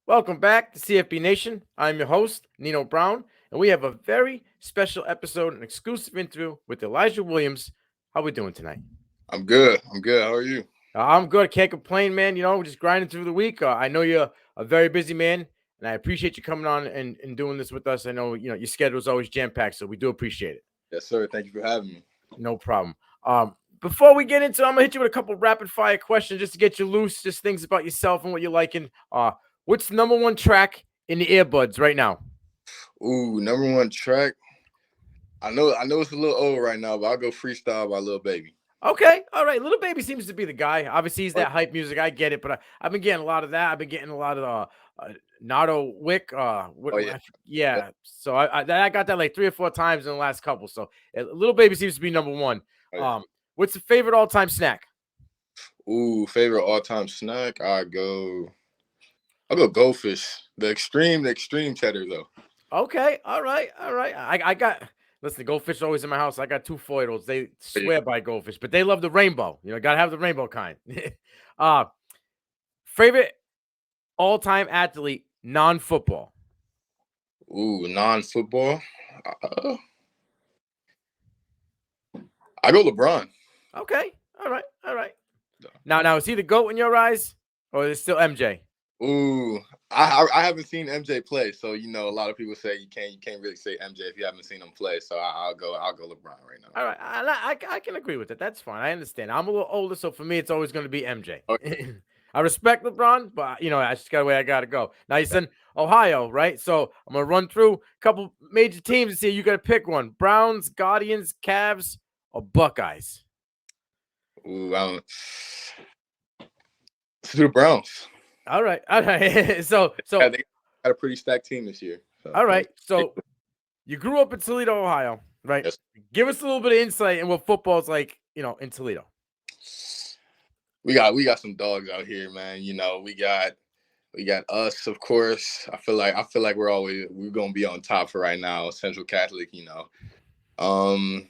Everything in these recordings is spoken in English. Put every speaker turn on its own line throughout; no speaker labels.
Welcome back to CFB Nation. I'm your host, Nino Brown, and we have a very special episode, an exclusive interview with Elijah Williams. How we doing tonight?
I'm good. I'm good. How are you?
I'm good. Can't complain, man. We're just grinding through the week. I know you're a very busy man, and I appreciate you coming on and doing this with us. I know, your schedule is always jam-packed, so we do appreciate it.
Yes, sir. Thank you for having me.
No problem. Before we get into it, I'm going to hit you with a couple rapid-fire questions just to get you loose, just things about yourself and what you're liking. What's the number one track in the earbuds right now?
Ooh, number one track. I know it's a little old right now, but I'll go freestyle by Lil Baby.
Okay, all right. Little Baby seems to be the guy. Obviously, he's
Oh,
that hype music. I get it, but I've been getting a lot of that. I've been getting a lot of Nato Wick.
oh yeah. Yeah.
Yeah. So I got that like 3 or 4 times in the last couple. So Little Baby seems to be number one.
Oh, yeah.
What's the favorite all-time snack?
Ooh, favorite all-time snack. I'll go goldfish. The extreme cheddar though.
Okay, all right. I got. Listen, the goldfish are always in my house. I got 2 foibles. They
Oh, yeah.
swear by goldfish, but they love the rainbow. Gotta have the rainbow kind. uh, Favorite all-time athlete, non-football.
Ooh, non-football. Uh, I go LeBron.
Okay. All right. Now is he the GOAT in your eyes, or is it still MJ?
Ooh, I haven't seen MJ play, so a lot of people say you can't really say MJ if you haven't seen him play. So I'll go LeBron right now.
All right. I can agree with it. That's fine. I understand. I'm a little older, so for me, it's always going to be MJ.
Okay.
I respect LeBron, but I just got the way I got to go. Now you said Ohio, right? So I'm gonna run through a couple major teams and see you got to pick one: Browns, Guardians, Cavs, or Buckeyes.
Ooh, let's do the Browns.
All right. so
Yeah, they got a pretty stacked team this year. So
all right. So you grew up in Toledo, Ohio, right?
yes.
Give us a little bit of insight in what football's like, in Toledo.
We got some dogs out here, man. We got us, of course. I feel like we're gonna be on top for right now. Central Catholic, Um,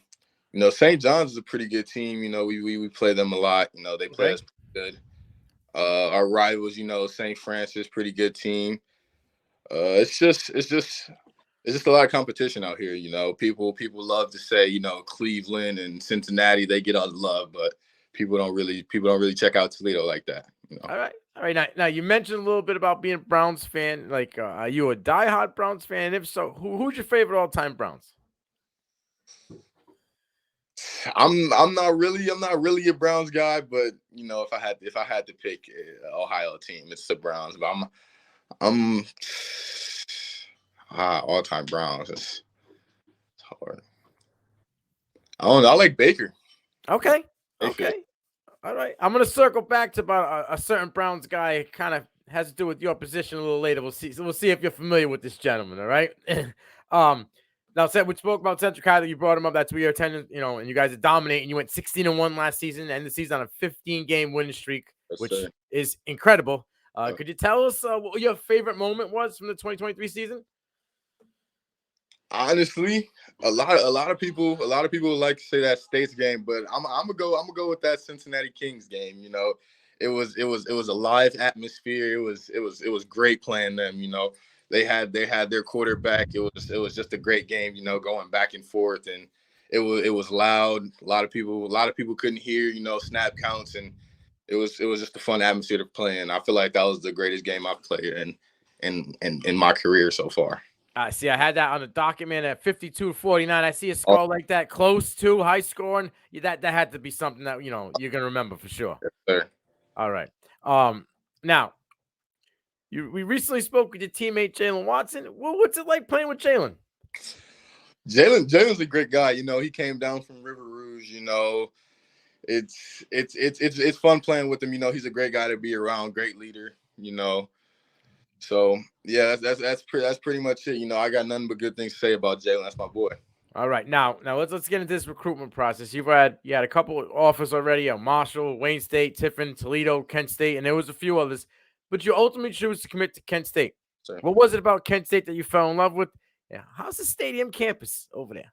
St. John's is a pretty good team. We play them a lot. They play
Okay.
us pretty good. Our rivals, St. Francis, pretty good team. It's just a lot of competition out here. People love to say, Cleveland and Cincinnati, they get all the love, but people don't really check out Toledo like that.
All right. Now you mentioned a little bit about being a Browns fan. Like, are you a diehard Browns fan? If so, who's your favorite all-time Browns?
I'm not really a Browns guy, but if I had to pick Ohio team, it's the Browns. But I'm all time Browns. It's hard. I don't know. I like Baker.
Okay.
Mayfield.
Okay. All right. I'm gonna circle back to about a certain Browns guy. Kind of has to do with your position a little later. We'll see. So we'll see if you're familiar with this gentleman. All right. um. Now, said we spoke about Central Catholic. You brought him up. That's where you're attending. And you guys are dominating. You went 16-1 last season, and the season on a 15-game winning streak,
Yes,
which
sir.
is incredible. Could you tell us what your favorite moment was from the 2023 season?
Honestly, a lot of people like to say that States game, but I'm gonna go with that Cincinnati Kings game. It was a live atmosphere. It was great playing them. They had their quarterback. It was just a great game. Going back and forth, and it was loud. A lot of people couldn't hear. Snap counts, and it was just a fun atmosphere to play in. I feel like that was the greatest game I've played in my career so far.
See, I had that on the document at 52-49. I see a score like that, close to high scoring. That had to be something that you're gonna remember for sure.
Sir.
All right. Now we recently spoke with your teammate Jalen Watson. What's it like playing with Jalen?
Jalen's a great guy. He came down from River Rouge. It's fun playing with him. He's a great guy to be around, great leader. So yeah, that's pretty much it. I got nothing but good things to say about Jalen. That's my boy.
All right, now let's get into this recruitment process. You had a couple of offers already: Marshall, Wayne State, Tiffin, Toledo, Kent State, and there was a few others. But you ultimately choose to commit to Kent State.
So,
What was it about Kent State that you fell in love with? Yeah, how's the stadium campus over there?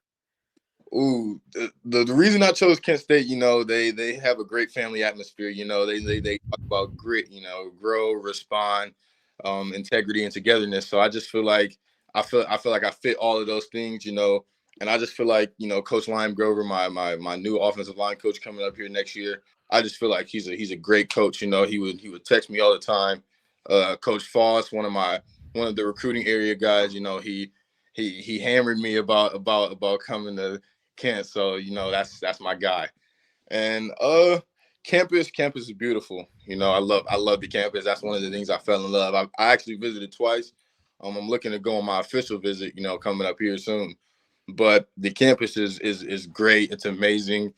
the reason I chose Kent State, they have a great family atmosphere. They talk about grit, grow, respond. integrity and togetherness. So I just feel like I feel like I fit all of those things, and I just feel like, Coach Lime Grover, my new offensive line coach coming up here next year. I just feel like he's a great coach. He would text me all the time. Coach Foss, one of the recruiting area guys, he hammered me about coming to Kent. So, that's my guy. And campus is beautiful. I love the campus. That's one of the things I fell in love. I actually visited twice. I'm looking to go on my official visit, coming up here soon. But the campus is great. It's amazing.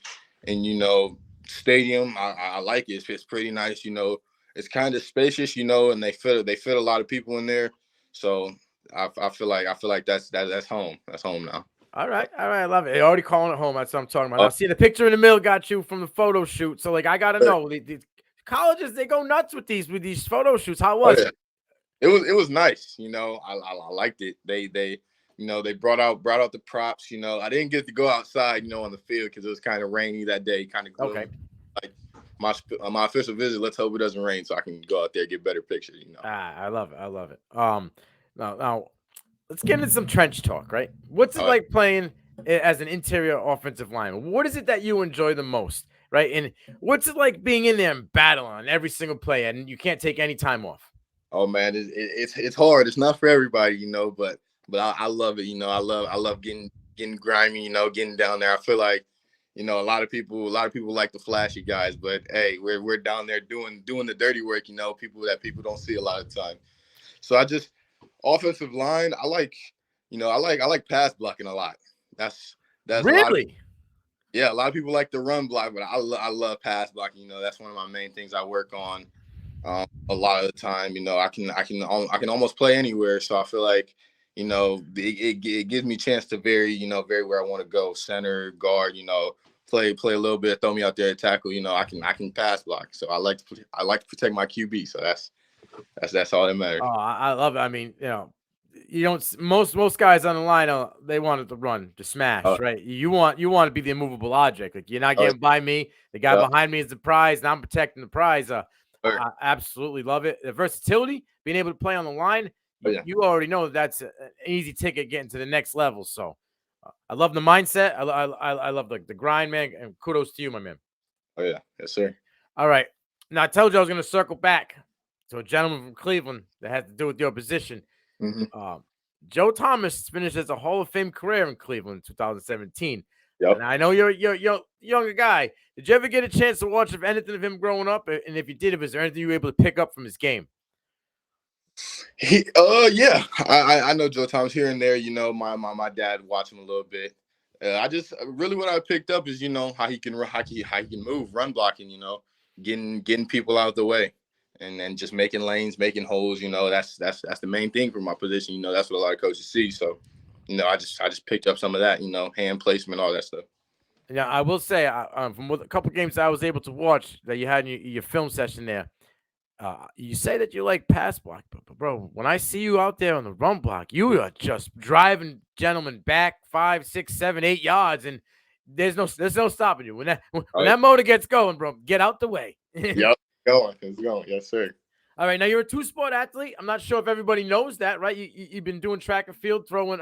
And stadium, I like it. It's pretty nice, it's kind of spacious, and they fit a lot of people in there. So I feel like that's home. That's home now.
All right, I love it. You're already calling it home. That's what I'm talking about.
Oh,
Now, see, the picture in the middle got you from the photo shoot. So, like, I gotta
yeah.
know, the colleges, they go nuts with these photo shoots. How
Oh,
was
yeah.
it?
It was nice. I liked it. They brought out the props. I didn't get to go outside, on the field because it was kind of rainy that day, kind of gloomy.
Okay.
Like my official visit. Let's hope it doesn't rain so I can go out there and get better pictures.
I love it. I love it. Now let's get into some trench talk, right? What's it
All right.
like playing as an interior offensive lineman? What is it that you enjoy the most, right? And what's it like being in there and battling on every single play and you can't take any time off?
Oh man, it's hard. It's not for everybody, but I love it. I love getting grimy. Getting down there. I feel like, a lot of people like the flashy guys, but hey, we're down there doing the dirty work. People don't see a lot of time. So I just offensive line. I like pass blocking a lot. That's a lot of,
Really?
yeah. A lot of people like the run block, but I love pass blocking. That's one of my main things I work on. A lot of the time, I can almost play anywhere. So I feel like, it gives me a chance to vary where I want to go, center, guard, play a little bit, throw me out there at tackle. I can pass block. So I like to protect my QB. So that's all that matters.
Oh, I love it. I mean, you don't most guys on the line, they want it to run, to
Oh,
smash, right? You want to be the immovable object. Like, you're not
oh,
getting by me. The guy
yeah,
behind me is the prize, and I'm protecting the prize.
oh,
I absolutely love it. The versatility, being able to play on the line,
yeah,
you already know that's an easy ticket getting to the next level. So, I love the mindset. I love the grind, man. And kudos to you, my man.
oh yeah, yes sir.
All right. Now, I told you I was going to circle back to a gentleman from Cleveland that had to do with your position.
Hmm.
Um, Joe Thomas finished as a Hall of Fame career in Cleveland in 2017.
Yep.
And I know you're younger guy. Did you ever get a chance to watch anything of him growing up? And if you did, was there anything you were able to pick up from his game?
Yeah, I know Joe Thomas here and there. My dad watched him a little bit. I just really what I picked up is how he can move, run blocking. Getting people out of the way, and then just making lanes, making holes. That's the main thing for my position. That's what a lot of coaches see. So, I just picked up some of that. Hand placement, all that stuff.
Yeah, I will say, from a couple games I was able to watch that you had in your film session there, you say that you like pass block, but bro, when I see you out there on the run block, you are just driving gentlemen back 5, 6, 7, 8 yards, and there's no stopping you when
Oh,
that motor gets going, bro. Get out the way.
yep, it's going, yes sir.
All right, now you're a two-sport athlete. I'm not sure if everybody knows that, right? You've been doing track and field, throwing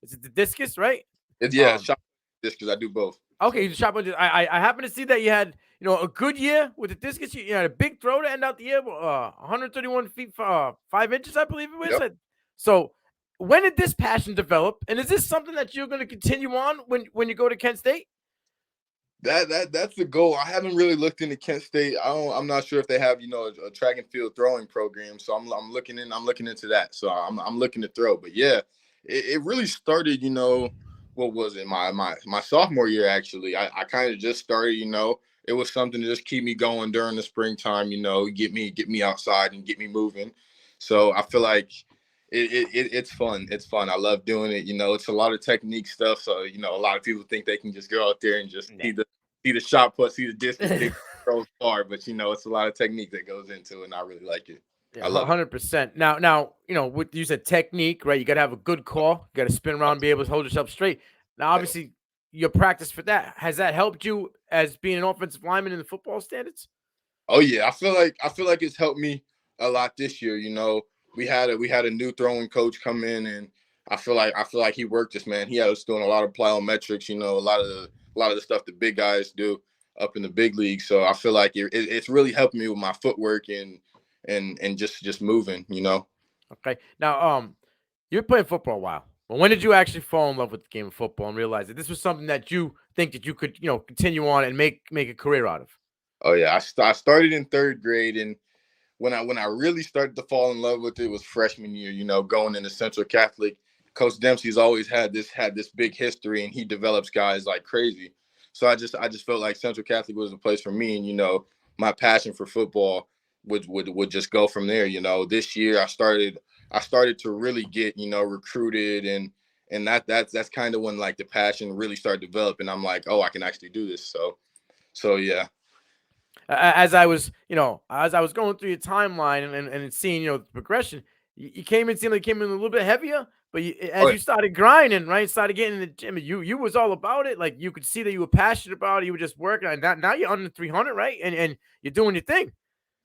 is it the discus, right?
Yeah,
Um,
shot this because I do both.
okay,
So
you shot. I happen to see that you had a good year with the discus. You had a big throw to end out the year, 131 feet, 5 inches, I believe it was.
yep.
So, when did this passion develop? And is this something that you're going to continue on when you go to Kent State?
That's the goal. I haven't really looked into Kent State. I'm not sure if they have a track and field throwing program. So I'm looking into that. So I'm looking to throw. But yeah, it really started. What was it? My sophomore year actually. I kind of just started. It was something to just keep me going during the springtime. Get me outside and get me moving. So I feel like it's fun. It's fun. I love doing it. It's a lot of technique stuff. So a lot of people think they can just go out there and just see the shot put, see the distance, kick, throw far. But it's a lot of technique that goes into it, and I really like it.
Yeah,
I love it.
100%. Now, with you said technique, right? You got to have a good call. You got to spin around, be able to hold yourself straight. Now, obviously, your practice for that, has that helped you as being an offensive lineman in the football standards?
Oh yeah, I feel like it's helped me a lot this year. we had a new throwing coach come in, and I feel like he worked us, man. He had us doing a lot of plyometrics, a lot of the stuff the big guys do up in the big league. So I feel like it's really helping me with my footwork and just moving.
Okay. Now, you've been playing football a while. But when did you actually fall in love with the game of football and realize that this was something that you think that you could, continue on and make a career out of?
Oh yeah, I started in third grade, and when I really started to fall in love with it was freshman year. Going into Central Catholic, Coach Dempsey's always had this big history, and he develops guys like crazy. So I just felt like Central Catholic was a place for me, and my passion for football would just go from there. This year I started to really get recruited, and that's kind of when like the passion really started developing. I'm like, oh, I can actually do this. So yeah.
As I was going through your timeline and seeing the progression, you came in seemed like you came in a little bit heavier, but as
Oh,
you started grinding, right, started getting in the gym, you was all about it. Like you could see that you were passionate about it. You were just working, and now you're under 300, right, and you're doing your thing.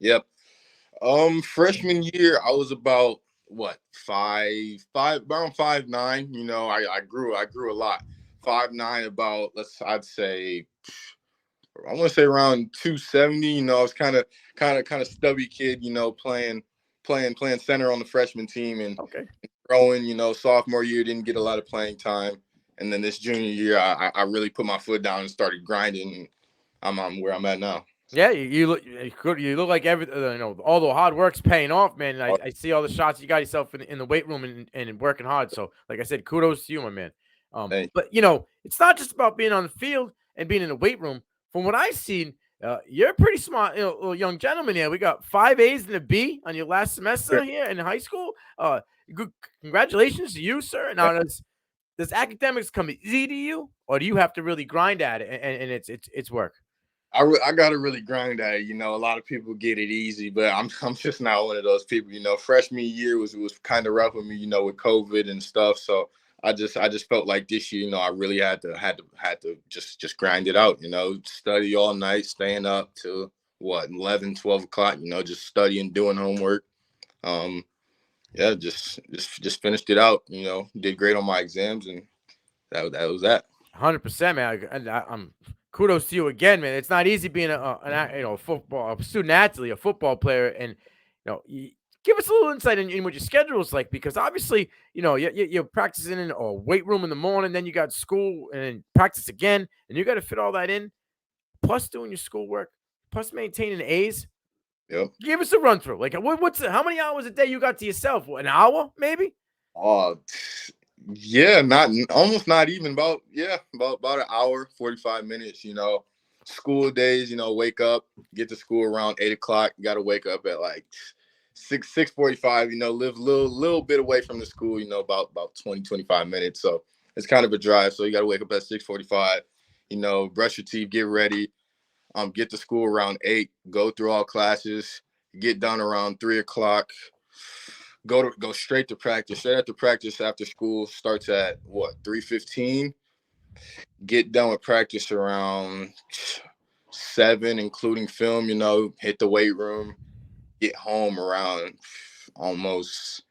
yep. Freshman year, I was about what 5'5", around 5'9". I grew a lot. 5'9", about I'd say I want to say around 270. I was kind of stubby kid. Playing center on the freshman team and
Okay.
growing. Sophomore year didn't get a lot of playing time, and then this junior year, I really put my foot down and started grinding. And I'm where I'm at now.
Yeah, you look like all the hard work's paying off, man. And I see all the shots you got yourself in the weight room and working hard. So, like I said, kudos to you, my man.
Hey,
But it's not just about being on the field and being in the weight room. From what I've seen, you're a pretty smart, little young gentleman here. We got 5 A's and a B on your last semester here in high school. Good, congratulations to you, sir. Now, does academics come easy to you, or do you have to really grind at it and it's work?
I gotta really grind at it. A lot of people get it easy, but I'm just not one of those people. Freshman year was kind of rough with me. With COVID and stuff. So I just felt like this year, I really had to just grind it out. Study all night, staying up till what 11, 12 o'clock. Just studying, doing homework. Um, yeah, just finished it out. Did great on my exams, and that was that.
100%, man. I'm kudos to you again, man. It's not easy being a student athlete, a football player, and give us a little insight in what your schedule is like because obviously, you're practicing in a weight room in the morning, then you got school and then practice again, and you got to fit all that in, plus doing your schoolwork, plus maintaining A's.
Yep.
Give us a run through. Like, how many hours a day you got to yourself? What, an hour, maybe?
Oh, yeah, not almost not even about an hour, 45 minutes. School days. Wake up, get to school around 8 o'clock. You got to wake up at like 6:45. Live a little bit away from the school. About 20-25 minutes. So it's kind of a drive. So you got to wake up at 6:45. Brush your teeth, get ready. Get to school around 8. Go through all classes. Get done around 3 o'clock. Go straight to practice. Straight after practice, after school starts at what 3:15. Get done with practice around 7, including film. Hit the weight room. Get home around almost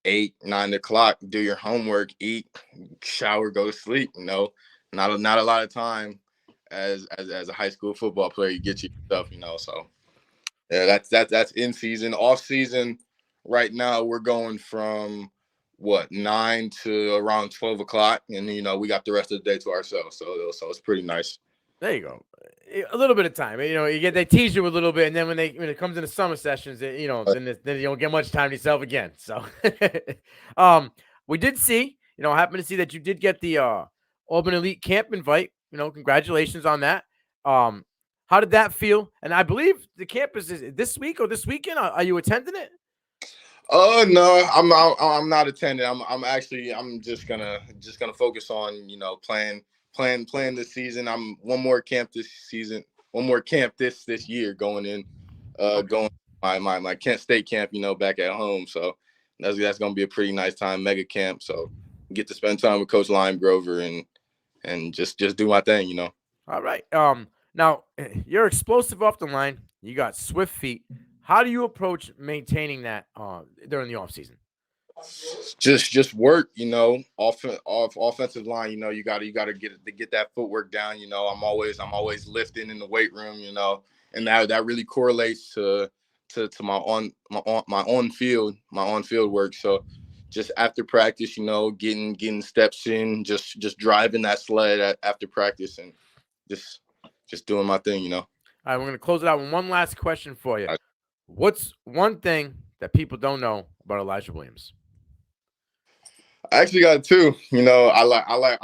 8, 9 o'clock. Do your homework. Eat, shower, go to sleep. Not a lot of time as a high school football player. You get your stuff. So yeah, that's in season. Off season, right now we're going from what 9 to around 12 o'clock, and we got the rest of the day to ourselves. So it's pretty nice.
There you go. A little bit of time. They tease you a little bit, and then when it comes into summer sessions, then you don't get much time to yourself again. So, we did see, happen to see that you did get the Auburn Elite Camp invite. Congratulations on that. How did that feel? And I believe the campus is this week or this weekend. Are you attending it?
No, I'm not attending. I'm just gonna focus on playing this season. I'm one more camp this season, one more camp this year going in,
Okay.
going my Kent State camp. Back at home. So that's gonna be a pretty nice time, mega camp. So get to spend time with Coach Lime Grover and just do my thing.
All right. Now you're explosive off the line. You got swift feet. How do you approach maintaining that during the off season?
Just work, off offensive line. You gotta get that footwork down. I'm always lifting in the weight room. And that really correlates to my on field work. So just after practice, getting steps in, just driving that sled after practice, and just just doing my thing.
All right, we're gonna close it out with one last question for you. What's one thing that people don't know about Elijah Williams?
I actually got two. I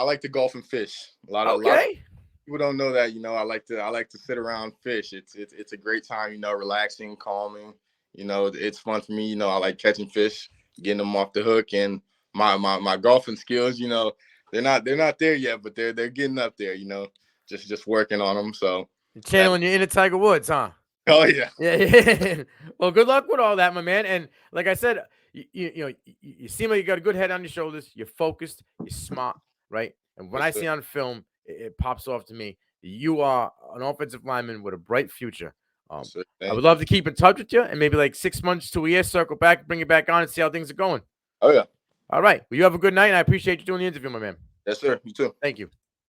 like to golf and fish. A lot of
Okay.
people don't know that. I like to sit around fish. It's a great time. Relaxing, calming. It's fun for me. I like catching fish, getting them off the hook, and my golfing skills. They're not there yet, but they're getting up there. Just working on them. So
You're
that.
channeling your inner Tiger Woods, huh?
Oh yeah.
Yeah. Well, good luck with all that, my man. And like I said, you seem like you got a good head on your shoulders. You're focused. You're smart, right? And when
Yes,
I
sir.
see on film, it pops off to me. You are an offensive lineman with a bright future.
Yes, sir.
I would
Thank you.
love to keep in touch with you and maybe like 6 months to a year, circle back, bring you back on and see how things are going.
Oh yeah.
All right. Well, you have a good night, and I appreciate you doing the interview, my man.
Yes, sir. You too.
Thank you.